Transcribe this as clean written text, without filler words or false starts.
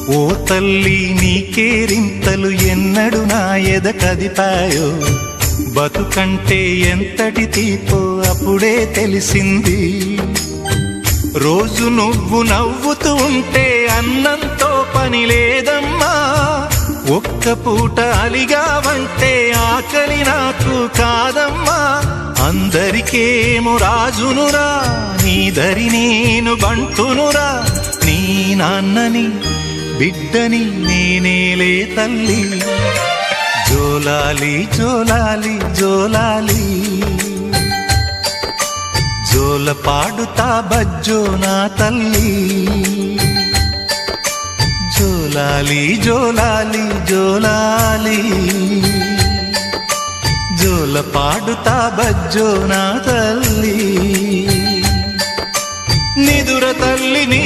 ఓ తల్లి నీకేరింతలు ఎన్నడు నా ఎద కదిపాయో, బతుకంటే ఎంతటి తీపో అప్పుడే తెలిసింది. రోజు నువ్వు నవ్వుతూ ఉంటే అన్నంతో పని లేదమ్మా, ఒక్క పూట అలిగావంటే ఆకలి నాకు కాదమ్మా. అందరికేమో రాజునురా, నీ దరి నేను బంటునురా, నీ నాన్నని బిడ్డని నేనేలే తల్లి. జోలాలి జోలాలి జోలాలి, జోల పాడుతా బజ్జో నా తల్లి. జోలాలి జోలాలి జోలాలి, జోల పాడుతా బజ్జో నా తల్లి. నిదుర తల్లి నీ